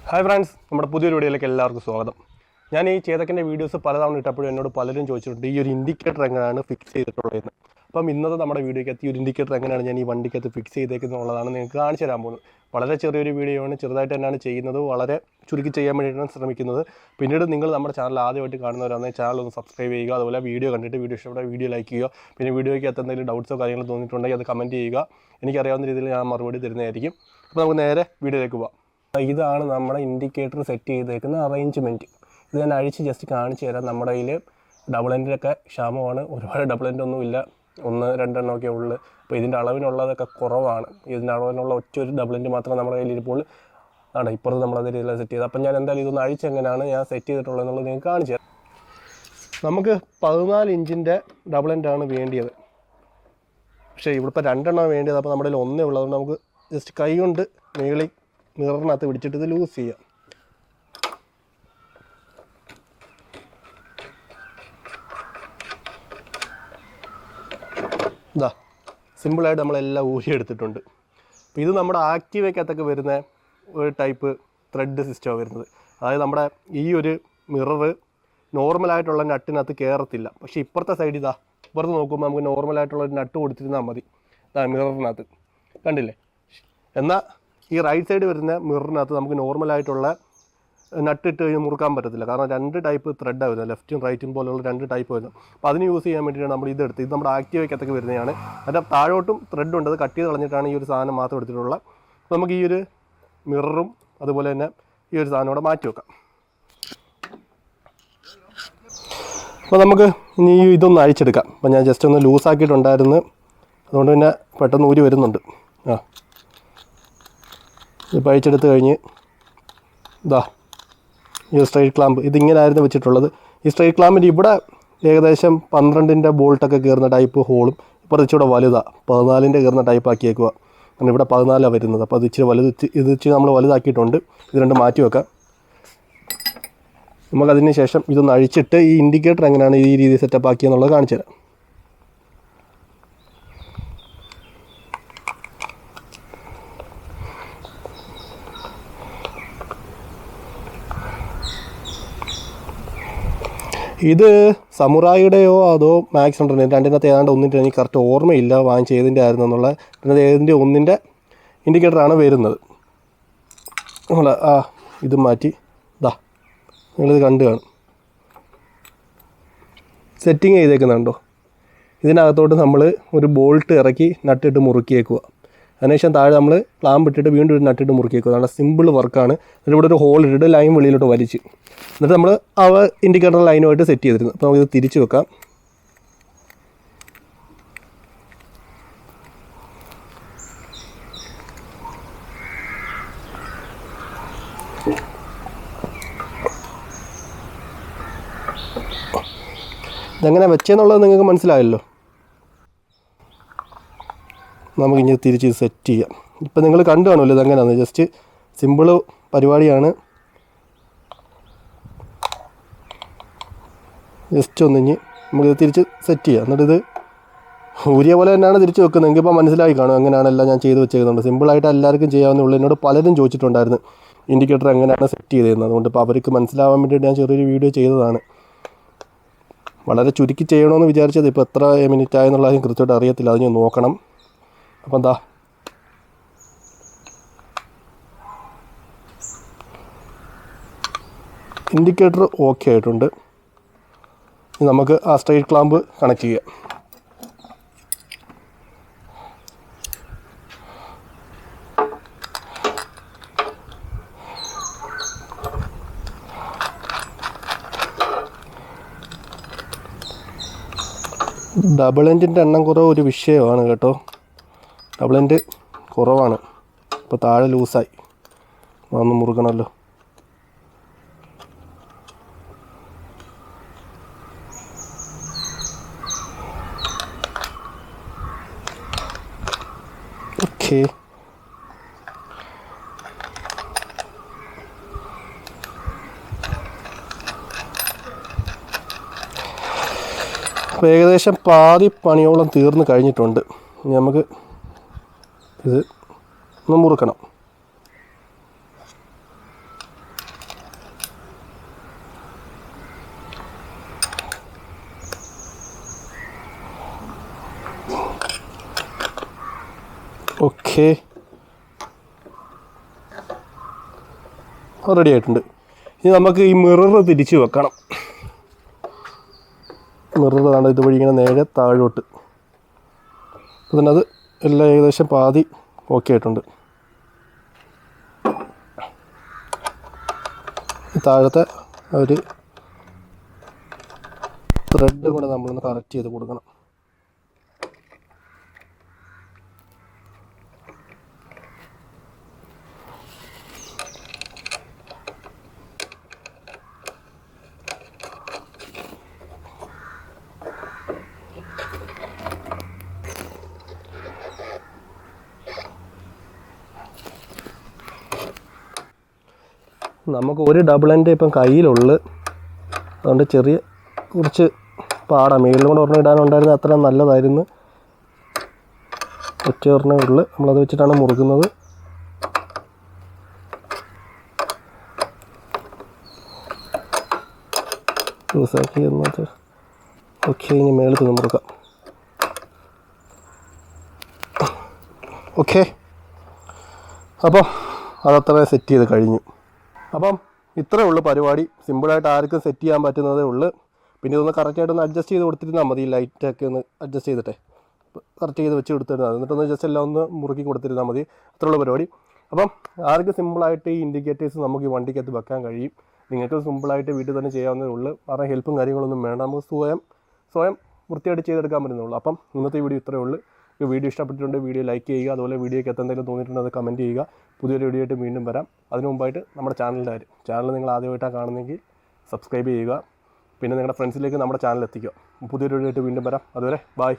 Hi friends, നമ്മുടെ പുതിയൊരു വീഡിയോയിലേക്ക് എല്ലാവർക്കും സ്വാഗതം. ഞാൻ ഈ ചേതക്കിൻ്റെ വീഡിയോസ് പലതവണ ഇട്ടപ്പോഴും എന്നോട് പലരും ചോദിച്ചിട്ടുണ്ട് ഈ ഒരു ഇൻഡിക്കേറ്റർ എങ്ങനെയാണ് ഫിക്സ് ചെയ്തിട്ടുള്ളതെന്ന്. അപ്പം ഇന്നത്തെ നമ്മുടെ വീഡിയോയ്ക്കകത്ത് ഈ ഒരു ഇൻഡിക്കേറ്റർ എങ്ങനെയാണ് ഞാൻ ഈ വണ്ടിക്കകത്ത് ഫിക്സ് ചെയ്തേക്കുന്നുള്ളതാണ് നിങ്ങൾക്ക് കാണിച്ചു തരാൻ പോകുന്നത്. വളരെ ചെറിയൊരു വീഡിയോ ആണ്, ചെറുതായിട്ട് തന്നെയാണ് ചെയ്യുന്നത്, വളരെ ചുരുക്കി ചെയ്യാൻ വേണ്ടിയിട്ടാണ് ശ്രമിക്കുന്നത്. പിന്നീട് നിങ്ങൾ നമ്മുടെ ചാനൽ ആദ്യമായിട്ട് കാണുന്നവരാണെങ്കിൽ ചാനൽ ഒന്ന് സബ്സ്ക്രൈബ് ചെയ്യുക. അതുപോലെ വീഡിയോ കണ്ടിട്ട് വീഡിയോ ഇഷ്ടപ്പെട്ട വീഡിയോ ലൈക്ക് ചെയ്യുക. പിന്നെ വീഡിയോയ്ക്ക് എന്തെങ്കിലും ഡൗട്ട്സോ കാര്യങ്ങളോ തോന്നിയിട്ടുണ്ടെങ്കിൽ അത് കമൻറ്റ് ചെയ്യുക. എനിക്കറിയാവുന്ന രീതിയിൽ ഞാൻ മറുപടി തരുന്നതായിരിക്കും. അപ്പോൾ നമുക്ക് നേരെ വീഡിയോയിലേക്ക് പോകാം. ഇതാണ് നമ്മുടെ ഇൻഡിക്കേറ്റർ സെറ്റ് ചെയ്തേക്കുന്ന അറേഞ്ച്മെൻറ്റ്. ഇത് ഞാൻ അഴിച്ച് ജസ്റ്റ് കാണിച്ചു തരാം. നമ്മുടെ കയ്യിൽ ഡബിൾ എൻഡിലൊക്കെ ക്ഷാമമാണ്, ഒരുപാട് ഡബിൾ എൻഡ് ഒന്നുമില്ല, 1-2 ഉള്ളു. അപ്പോൾ ഇതിൻ്റെ അളവിനുള്ളതൊക്കെ കുറവാണ്. ഇതിൻ്റെ അളവിനുള്ള ഒറ്റൊരു ഡബിൾ എൻഡ് മാത്രം നമ്മുടെ കയ്യിൽ ഇപ്പോൾ ആണ്. ഇപ്പുറത്ത് നമ്മളത് രീതിയിലാണ് സെറ്റ് ചെയ്തത്. അപ്പം ഞാൻ എന്തായാലും ഇതൊന്ന് അഴിച്ചെങ്ങനെയാണ് ഞാൻ സെറ്റ് ചെയ്തിട്ടുള്ളത് എന്നുള്ളത് നിങ്ങൾക്ക് കാണിച്ചു തരാം. നമുക്ക് 14 ഇഞ്ചിൻ്റെ ഡബിൾ എൻഡാണ് വേണ്ടിയത്. പക്ഷേ ഇവിടെ ഇപ്പോൾ 2 വേണ്ടിയത്. അപ്പോൾ നമ്മുടെ കയ്യിൽ 1 ഉള്ളതുകൊണ്ട് നമുക്ക് ജസ്റ്റ് കൈ കൊണ്ട് മേളിൽ മിററിനകത്ത് പിടിച്ചിട്ട് ഇത് ലൂസ് ചെയ്യാം. ഇതാ സിമ്പിളായിട്ട് നമ്മളെല്ലാം ഊരിയെടുത്തിട്ടുണ്ട്. അപ്പോൾ ഇത് നമ്മുടെ ആക്റ്റീവയ്ക്കകത്തൊക്കെ വരുന്ന ഒരു ടൈപ്പ് ത്രെഡ് സിസ്റ്റമാണ് വരുന്നത്. അതായത് നമ്മുടെ ഈ ഒരു മിററ് നോർമലായിട്ടുള്ള നട്ടിനകത്ത് കയറത്തില്ല. പക്ഷേ ഇപ്പുറത്തെ സൈഡ് ഇപ്പുറത്ത് നോക്കുമ്പോൾ നമുക്ക് നോർമലായിട്ടുള്ള ഒരു നട്ട് കൊടുത്തിരുന്നാൽ മതി. മിററിനകത്ത് കണ്ടില്ലേ? എന്നാൽ ഈ റൈറ്റ് സൈഡ് വരുന്ന മിററിനകത്ത് നമുക്ക് നോർമലായിട്ടുള്ള നട്ടിട്ട് കഴിഞ്ഞ് മുറുക്കാൻ പറ്റത്തില്ല. കാരണം 2 ടൈപ്പ് ത്രെഡാണ് വരുന്നത്, ലെഫ്റ്റും റൈറ്റും പോലെയുള്ള 2 ടൈപ്പ് വരുന്നത്. അപ്പോൾ അതിന് യൂസ് ചെയ്യാൻ വേണ്ടിയിട്ടാണ് നമ്മൾ ഇതെടുത്ത്. ഇത് നമ്മുടെ ആക്റ്റീവയ്ക്കകത്തൊക്കെ വരുന്നതാണ്. അതിൻ്റെ താഴോട്ടും ത്രെഡ് ഉണ്ട്, അത് കട്ട് ചെയ്ത് കളഞ്ഞിട്ടാണ് ഈ ഒരു സാധനം മാത്രം എടുത്തിട്ടുള്ളത്. അപ്പോൾ നമുക്ക് ഈ ഒരു മിററും അതുപോലെ തന്നെ ഈ ഒരു സാധനം കൂടെ മാറ്റി വെക്കാം. അപ്പോൾ നമുക്ക് ഇനി ഇതൊന്ന് അഴിച്ചെടുക്കാം. അപ്പോൾ ഞാൻ ജസ്റ്റ് ഒന്ന് ലൂസാക്കിയിട്ടുണ്ടായിരുന്നു, അതുകൊണ്ട് പിന്നെ പെട്ടെന്ന് ഊരി വരുന്നുണ്ട്. ഇപ്പോൾ അഴിച്ചെടുത്ത് കഴിഞ്ഞ് ഈ സ്ട്രൈറ്റ് ക്ലാമ്പ് ഇതിങ്ങനെയായിരുന്നു വെച്ചിട്ടുള്ളത്. ഈ സ്ട്രൈറ്റ് ക്ലാമ്പിൻ്റെ ഇവിടെ ഏകദേശം 12-ൻ്റെ ബോൾട്ടൊക്കെ കയറുന്ന ടൈപ്പ് ഹോളും ഇപ്പോൾ ഇച്ചിരി വലുതാണ്, 14-ൻ്റെ കയറുന്ന ടൈപ്പ് ആക്കിയേക്കുക. കാരണം ഇവിടെ 14 വരുന്നത്. അപ്പോൾ അത് ഇച്ചിരി ഇച്ചിരി നമ്മൾ വലുതാക്കിയിട്ടുണ്ട്. ഇത് രണ്ടും മാറ്റി വെക്കാം. നമുക്കതിന് ശേഷം ഇതൊന്ന് അഴിച്ചിട്ട് ഈ ഇൻഡിക്കേറ്റർ എങ്ങനെയാണ് ഈ രീതിയിൽ സെറ്റപ്പ് ആക്കിയെന്നുള്ളത് കാണിച്ചു തരാം. ഇത് സമുറായിയുടെയോ അതോ മാക്സ് ഉണ്ടോ, രണ്ടിനകത്ത് ഏതാണ്ട് ഒന്നിൻ്റെ എനിക്ക് കറക്റ്റ് ഓർമ്മയില്ല വാങ്ങിച്ച് ഏതിൻ്റെ ആയിരുന്നു എന്നുള്ള. ഏതിൻ്റെ ഒന്നിൻ്റെ ഇൻഡിക്കേറ്ററാണ് വരുന്നത്. നമ്മൾ ഇത് മാറ്റി നിങ്ങളിത് കണ്ടു കാണും. സെറ്റിങ് ചെയ്തേക്കുന്നുണ്ടോ? ഇതിനകത്തോട്ട് നമ്മൾ ഒരു ബോൾട്ട് ഇറക്കി നട്ടിട്ട് മുറുക്കിയേക്കുക. അതിനുശേഷം താഴെ നമ്മൾ ക്ലാമ്പ് ഇട്ടിട്ട് വീണ്ടും ഒരു നട്ടിട്ട് മുറുക്കിയേക്കുക. നല്ല സിമ്പിൾ വർക്കാണ്. എന്നിട്ട് ഇവിടെ ഒരു ഹോൾ ഇട്ടിട്ട് ലൈൻ വെളിയിലോട്ട് വലിച്ച് എന്നിട്ട് നമ്മൾ ഇൻഡിക്കേറ്റർ ലൈനുമായിട്ട് സെറ്റ് ചെയ്തിരുന്നു. അപ്പോൾ നമുക്കിത് തിരിച്ച് വെക്കാം. ഇതെങ്ങനെ വെച്ചെന്നുള്ളത് നിങ്ങൾക്ക് മനസ്സിലായല്ലോ. നമുക്കിനി തിരിച്ച് സെറ്റ് ചെയ്യാം. ഇപ്പം നിങ്ങൾ കണ്ടു കാണുമല്ലോ ഇതെങ്ങനെയാണ്. ജസ്റ്റ് സിമ്പിള് പരിപാടിയാണ്. ജസ്റ്റ് ഒന്നിഞ്ഞ് നമുക്കിത് തിരിച്ച് സെറ്റ് ചെയ്യാം. എന്നിട്ടിത് ഊരിയ പോലെ തന്നെയാണ് തിരിച്ച് വെക്കുന്നത്. എങ്കിൽ ഇപ്പോൾ മനസ്സിലായി കാണും എങ്ങനെയാണെല്ലാം ഞാൻ ചെയ്ത് വെച്ചേക്കുന്നുണ്ട്. സിമ്പിളായിട്ട് എല്ലാവർക്കും ചെയ്യാവുന്നുള്ളൂ. എന്നോട് പലരും ചോദിച്ചിട്ടുണ്ടായിരുന്നു ഇൻഡിക്കേറ്റർ എങ്ങനെയാണ് സെറ്റ് ചെയ്തതെന്ന്. അതുകൊണ്ട് ഇപ്പോൾ അവർക്ക് മനസ്സിലാവാൻ വേണ്ടിയിട്ട് ഞാൻ ചെറിയൊരു വീഡിയോ ചെയ്തതാണ്. വളരെ ചുരുക്കി ചെയ്യണമെന്ന് വിചാരിച്ചത്. ഇപ്പോൾ എത്ര മിനിറ്റ് ആയെന്നുള്ളത് കൃത്യമായിട്ട് അറിയത്തില്ല, അത് ഞാൻ നോക്കണം. അപ്പം ഇൻഡിക്കേറ്റർ ഓക്കെ ആയിട്ടുണ്ട്. നമുക്ക് ആ സ്ട്രൈറ്റ് ക്ലാമ്പ് കണക്ട് ചെയ്യാം. ഡബിൾ എൻഡിൻ്റെ എണ്ണം കുറവ് ഒരു വിഷയമാണ് കേട്ടോ. ഡബിൾ എൻഡ് കുറവാണ്. ഇപ്പോൾ താഴെ ലൂസായി, ഒന്ന് മുറുകണമല്ലോ. ഓക്കെ, അപ്പോൾ ഏകദേശം പാതി പണിയോളം തീർന്ന് കഴിഞ്ഞിട്ടുണ്ട്. ഇനി നമുക്ക് ഇത് ഒന്ന് മുറുക്കണം. ഓക്കെ, റെഡി ആയിട്ടുണ്ട്. ഇനി നമുക്ക് ഈ മിറർ തിരിച്ച് വെക്കണം. മിറർ ആണ് ഇതുവഴി ഇങ്ങനെ നേരെ താഴോട്ട്. അപ്പോൾ തന്നെ അത് എല്ലാം ഏകദേശം പാതി ഓക്കെ ആയിട്ടുണ്ട്. താഴത്തെ ഒരു ത്രെഡ് കൂടെ നമ്മളൊന്ന് കറക്റ്റ് ചെയ്ത് കൊടുക്കണം. നമുക്ക് ഒരു ഡബിൾ എൻഡ് ഇപ്പം കയ്യിലുള്ളു, അതുകൊണ്ട് ചെറിയ കുറച്ച് പാടാം. മേളിലും കൂടെ ഒരെണ്ണം ഇടാനുണ്ടായിരുന്നത് അത്ര നല്ലതായിരുന്നു. ഒറ്റ ഒരെണ്ണേ ഉള്ളു, നമ്മളത് വെച്ചിട്ടാണ് മുറുക്കുന്നത്. ലൂസാക്കി എന്നിട്ട് ഓക്കെ, ഇനി മേളിൽ നിന്ന് മുറുക്കാം. ഓക്കെ, അപ്പോൾ അതത്ര സെറ്റ് ചെയ്ത് കഴിഞ്ഞു. അപ്പം ഇത്രയേ ഉള്ളൂ പരിപാടി. സിമ്പിളായിട്ട് ആർക്കും സെറ്റ് ചെയ്യാൻ പറ്റുന്നതേ ഉള്ളൂ. പിന്നെ ഇതൊന്ന് കറക്റ്റായിട്ടൊന്ന് അഡ്ജസ്റ്റ് ചെയ്ത് കൊടുത്തിരുന്നാൽ മതി. ലൈറ്റൊക്കെ ഒന്ന് അഡ്ജസ്റ്റ് ചെയ്തിട്ടേ കറക്റ്റ് ചെയ്ത് വെച്ച് കൊടുത്തിരുന്നാൽ മതി. എന്നിട്ടൊന്ന് ജസ്റ്റ് എല്ലാം ഒന്ന് മുറുക്കി കൊടുത്തിരുന്നാൽ മതി. അത്രയുള്ള പരിപാടി. അപ്പം ആർക്കും സിമ്പിളായിട്ട് ഈ ഇൻഡിക്കേറ്റേഴ്സ് നമുക്ക് ഈ വണ്ടിക്കകത്ത് വെക്കാൻ കഴിയും. നിങ്ങൾക്ക് സിമ്പിളായിട്ട് വീട്ടിൽ തന്നെ ചെയ്യാവുന്നതേ ഉള്ളൂ. വേറെ ഹെൽപ്പും കാര്യങ്ങളൊന്നും വേണ്ട. നമുക്ക് സ്വയം വൃത്തിയായിട്ട് ചെയ്തെടുക്കാൻ പറ്റുന്നുള്ളൂ. അപ്പം ഇന്നത്തെ വീഡിയോ ഇത്രയേ ഉള്ളൂ. ഈ വീഡിയോ ഇഷ്ടപ്പെട്ടിട്ടുണ്ട് വീഡിയോ ലൈക്ക് ചെയ്യുക. അതുപോലെ വീഡിയോയ്ക്ക് എന്തെങ്കിലും തോന്നിയിട്ടുണ്ടെങ്കിൽ അത് കമൻറ്റ് ചെയ്യുക. പുതിയൊരു വീഡിയോ ആയിട്ട് വീണ്ടും വരാം. അതിനു മുമ്പായിട്ട് നമ്മുടെ ചാനൽ നിങ്ങൾ ആദ്യമായിട്ടാണ് കാണുന്നെങ്കിൽ സബ്സ്ക്രൈബ് ചെയ്യുക. പിന്നെ നിങ്ങളുടെ ഫ്രണ്ട്സിലേക്ക് നമ്മുടെ ചാനൽ എത്തിക്കുക. പുതിയൊരു വീഡിയോ ആയിട്ട് വീണ്ടും വരാം. അതുവരെ ബൈ.